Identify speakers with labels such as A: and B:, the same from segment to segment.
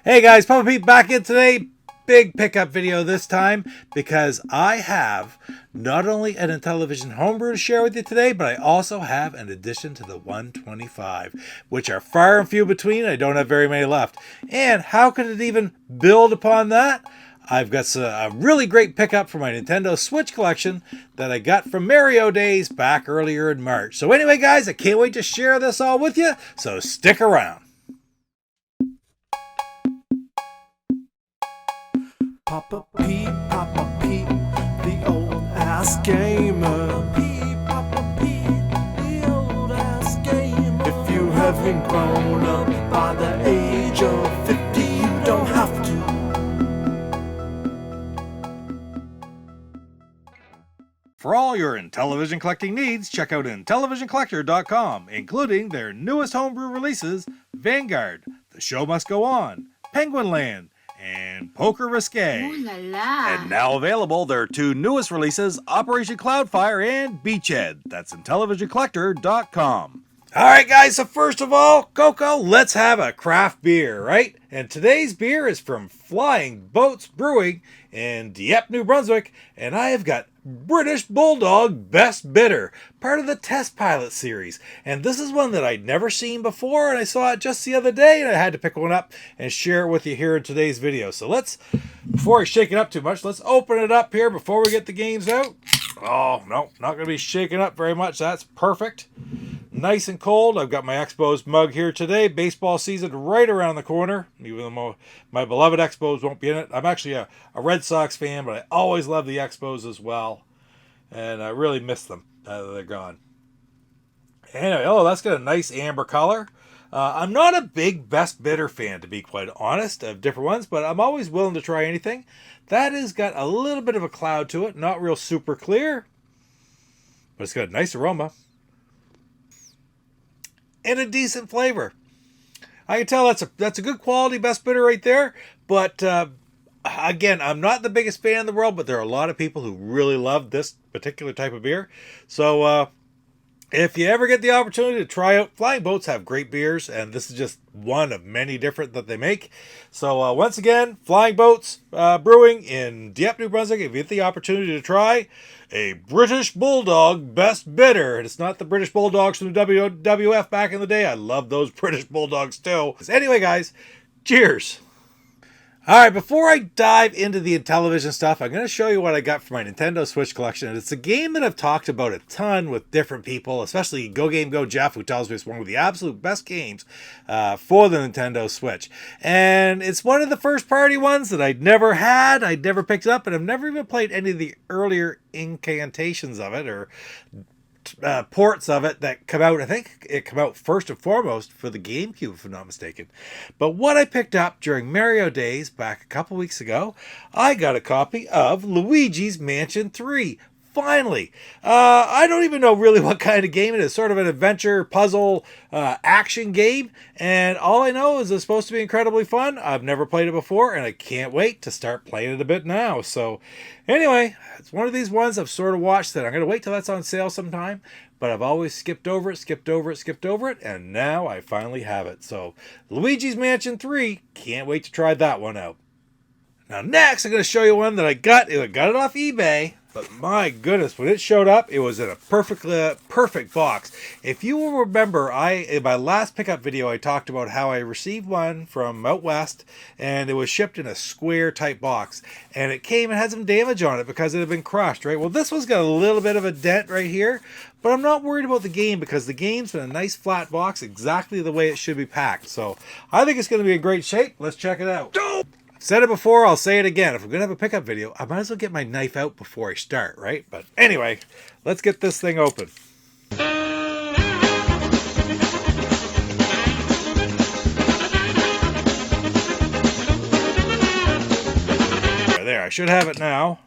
A: Hey guys, Papa Pete back in today. Big pickup video this time because I have not only an Intellivision Homebrew to share with you today, but I also have an addition to the 125, which are far and few between. I don't have very many left. And how could it even build upon that? I've got a really great pickup for my Nintendo Switch collection that I got from Mario Days back earlier in March. So anyway, guys, I can't wait to share this all with you, so stick around.
B: Papa Pete, the old ass gamer. Papa Pete, the old ass gamer. If you haven't grown up by the age of 50, you don't have to.
A: For all your Intellivision collecting needs, check out Intellivisioncollector.com, including their newest homebrew releases, Vanguard, The Show Must Go On, Penguin Land, and Poker Risque.
C: Ooh la la.
A: And now available, their two newest releases, Operation Cloudfire and Beachhead. That's Intellivisioncollector.com. All right, guys, so first of all, Coco, let's have a craft beer, right? And today's beer is from Flying Boats Brewing in Dieppe, New Brunswick, and I have got British Bulldog Best Bitter, part of the Test Pilot series. And this is one that I'd never seen before, and I saw it just the other day, and I had to pick one up and share it with you here in today's video. So before I shake it up too much, let's open it up here before we get the games out. Oh, no, not going to be shaking up very much. That's perfect. Nice and cold. I've got my Expos mug here today. Baseball season right around the corner, even though my beloved Expos won't be in it. I'm actually a Red Sox fan, but I always love the Expos as well. And I really miss them now that they're gone. Anyway, that's got a nice amber color. I'm not a big Best Bitter fan, to be quite honest, of different ones, but I'm always willing to try anything. That has got a little bit of a cloud to it. Not real super clear, but it's got a nice aroma. And a decent flavor. I can tell that's a good quality Best Bitter right there. But again, I'm not the biggest fan in the world, but there are a lot of people who really love this particular type of beer. So if you ever get the opportunity to try out, Flying Boats have great beers, and this is just one of many different that they make. So once again, Flying Boats Brewing in Dieppe, New Brunswick. If you get the opportunity to try a British Bulldog Best Bitter, and it's not the British Bulldogs from the WWF back in the day. I love those British Bulldogs too. Anyway, guys, cheers. All right, before I dive into the Intellivision stuff, I'm going to show you what I got for my Nintendo Switch collection. And it's a game that I've talked about a ton with different people, especially GoGameGo Jeff, who tells me it's one of the absolute best games for the Nintendo Switch. And it's one of the first-party ones that I'd never had. I'd never picked it up, and I've never even played any of the earlier incantations of it or ports of it that come out. I think it came out first and foremost for the GameCube, if I'm not mistaken. But what I picked up during Mario Days back a couple weeks ago, I got a copy of Luigi's Mansion 3. Finally. I don't even know really what kind of game it is. Sort of an adventure, puzzle, action game. And all I know is it's supposed to be incredibly fun. I've never played it before, and I can't wait to start playing it a bit now. So anyway, it's one of these ones I've sort of watched that I'm going to wait till that's on sale sometime. But I've always skipped over it, and now I finally have it. So Luigi's Mansion 3, can't wait to try that one out. Now next, I'm going to show you one that I got. I got it off eBay. But my goodness, when it showed up, it was in a perfect box. If you will remember, in my last pickup video, I talked about how I received one from out west, and it was shipped in a square type box. And it came and had some damage on it because it had been crushed, right? Well, this one's got a little bit of a dent right here, but I'm not worried about the game because the game's in a nice flat box, exactly the way it should be packed. So I think it's going to be in great shape. Let's check it out. Said it before, I'll say it again. If I'm going to have a pickup video, I might as well get my knife out before I start, right? But anyway, let's get this thing open. There, I should have it now.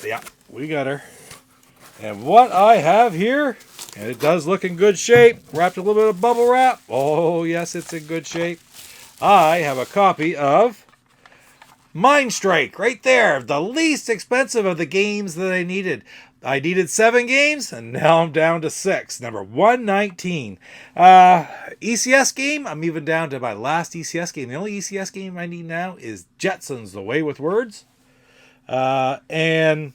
A: Yeah, we got her. And what I have here, and it does look in good shape, wrapped a little bit of bubble wrap. Oh, yes, it's in good shape. I have a copy of Mind Strike right there, the least expensive of the games that I needed. I needed 7 games, and now I'm down to 6. Number 119. ECS game, I'm even down to my last ECS game. The only ECS game I need now is Jetsons, The Way with Words. And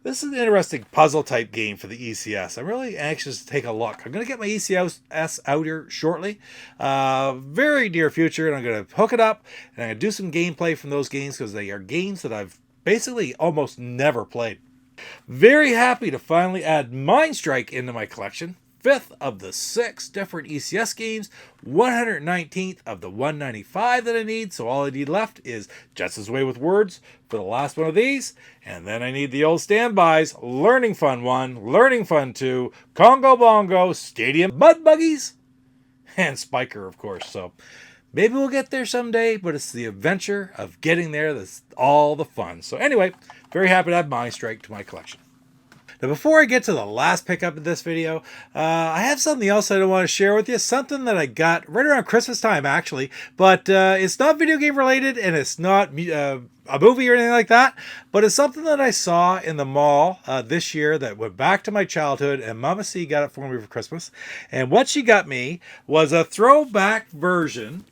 A: this is an interesting puzzle type game for the ECS. I'm really anxious to take a look. I'm going to get my ECS out here shortly. Very near future, and I'm going to hook it up, and I'm going to do some gameplay from those games because they are games that I've basically almost never played. Very happy to finally add Mindstrike into my collection. 5th of the 6 different ECS games, 119th of the 195 that I need, so all I need left is Jetson's Way with Words for the last one of these, and then I need the old standbys, Learning Fun 1, Learning Fun 2, Congo Bongo, Stadium Mud Buggies, and Spiker, of course. So maybe we'll get there someday, but it's the adventure of getting there that's all the fun. So anyway, very happy to add Mindstrike to my collection. Now, before I get to the last pickup of this video, I have something else I want to share with you. Something that I got right around Christmas time, actually. But it's not video game related, and it's not a movie or anything like that. But it's something that I saw in the mall this year that went back to my childhood, and Mama C got it for me for Christmas. And what she got me was a throwback version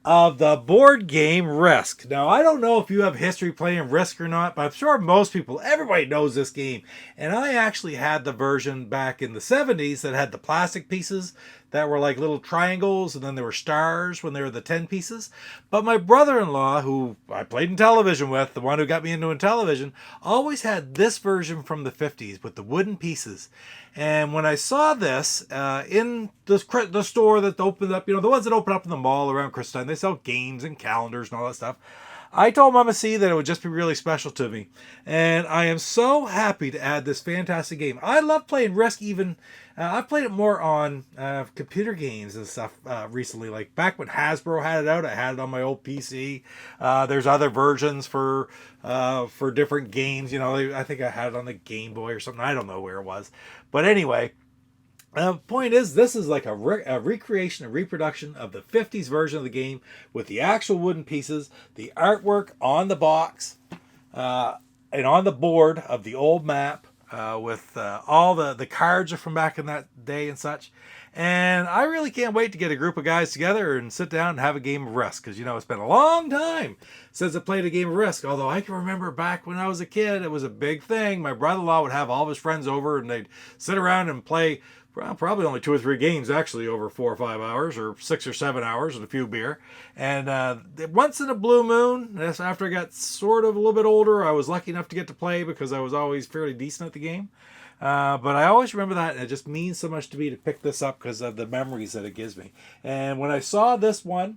A: of the board game Risk. Now, I don't know if you have history playing Risk or not, but I'm sure most people, everybody knows this game. And I actually had the version back in the 70s that had the plastic pieces that were like little triangles, and then there were stars when they were the 10 pieces. But my brother-in-law, who I played Intellivision with, the one who got me into Intellivision, always had this version from the 50s with the wooden pieces. And when I saw this in the store that opened up, the ones that open up in the mall around Christmas time, they sell games and calendars and all that stuff. I told Mama C that it would just be really special to me. And I am so happy to add this fantastic game. I love playing Risk even. I've played it more on computer games and stuff recently. Like back when Hasbro had it out, I had it on my old PC. There's other versions for different games. I think I had it on the Game Boy or something. I don't know where it was. But anyway, the point is, this is like a recreation, a reproduction of the 50s version of the game with the actual wooden pieces, the artwork on the box, and on the board of the old map, with all the cards are from back in that day and such. And I really can't wait to get a group of guys together and sit down and have a game of Risk. Because, it's been a long time since I played a game of Risk. Although I can remember back when I was a kid, it was a big thing. My brother-in-law would have all of his friends over, and they'd sit around and play probably only 2 or 3 games, actually, over 4 or 5 hours, or 6 or 7 hours, and a few beer. And once in a blue moon, after I got sort of a little bit older, I was lucky enough to get to play because I was always fairly decent at the game. But I always remember that, and it just means so much to me to pick this up because of the memories that it gives me. And when I saw this one,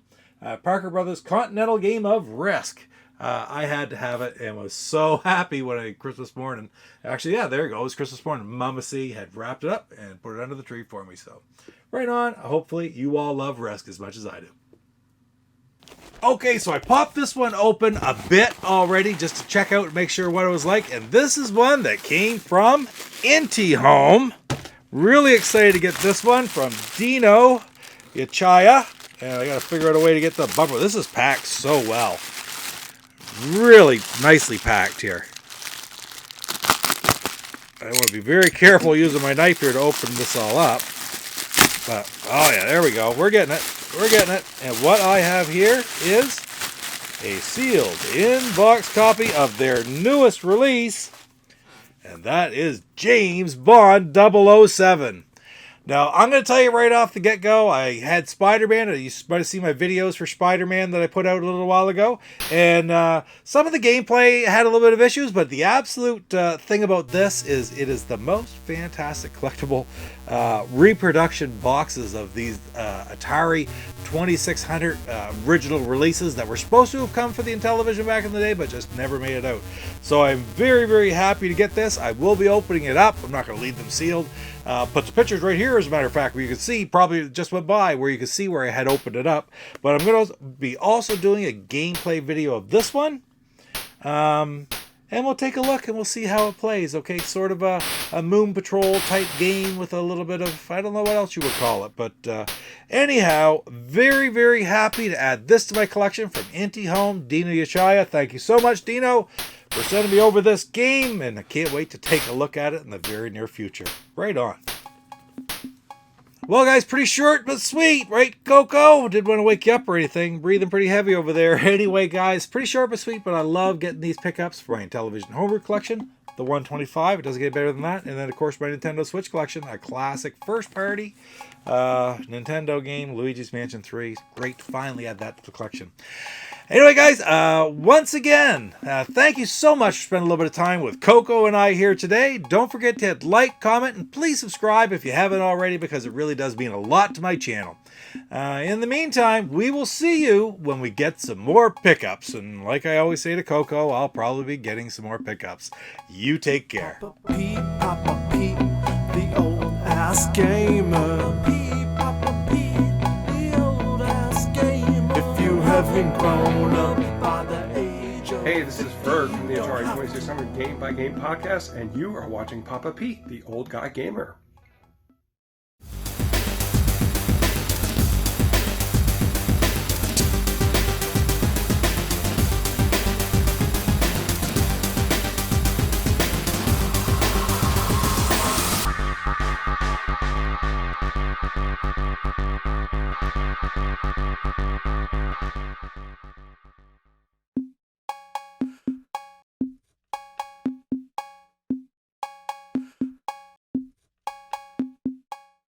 A: Parker Brothers Continental Game of Risk, I had to have it and was so happy when Christmas morning, actually, yeah, there it goes, Christmas morning, Mama C had wrapped it up and put it under the tree for me. So right on, hopefully you all love Risk as much as I do. Okay, so I popped this one open a bit already just to check out and make sure what it was like. And this is one that came from Intihome. Really excited to get this one from Dino Yachaya. And I got to figure out a way to get the bumper. This is packed so well. Really nicely packed here. I want to be very careful using my knife here to open this all up. But, oh yeah, there we go. We're getting it. We're getting it. And what I have here is a sealed in-box copy of their newest release. And that is James Bond 007. Now, I'm going to tell you right off the get-go, I had Spider-Man. You might have seen my videos for Spider-Man that I put out a little while ago. And some of the gameplay had a little bit of issues, but the absolute thing about this is it is the most fantastic collectible reproduction boxes of these Atari 2600 original releases that were supposed to have come for the Intellivision back in the day, but just never made it out. So I'm very, very happy to get this. I will be opening it up. I'm not going to leave them sealed. Put the pictures right here, as a matter of fact, where you can see, probably just went by, where you can see where I had opened it up. But I'm going to be also doing a gameplay video of this one. And we'll take a look and we'll see how it plays, okay? Sort of a Moon Patrol type game with a little bit of, I don't know what else you would call it. But anyhow, very, very happy to add this to my collection from Intihome, Dino Yachaya. Thank you so much, Dino. for sending me over this game, and I can't wait to take a look at it in the very near future. Right on. Well, guys, pretty short but sweet, right, Coco? Didn't want to wake you up or anything. Breathing pretty heavy over there. Anyway, guys, pretty short but sweet, but I love getting these pickups for my Intellivision Homebrew collection, the 125. It doesn't get better than that. And then, of course, my Nintendo Switch collection, a classic first-party Nintendo game, Luigi's Mansion 3. Great to finally add that to the collection. Anyway, guys, once again, thank you so much for spending a little bit of time with Coco and I here today. Don't forget to hit like, comment, and please subscribe if you haven't already, because it really does mean a lot to my channel. In the meantime, we will see you when we get some more pickups. And like I always say to Coco, I'll probably be getting some more pickups. You take care.
B: Papa Pete, the old ass gamer. Papa Pete, the old ass gamer. If you haven't grown up by the age of...
C: Hey, this is Ferg from the Atari 2600 Game by Game podcast, and you are watching Papa Pete, the old guy gamer.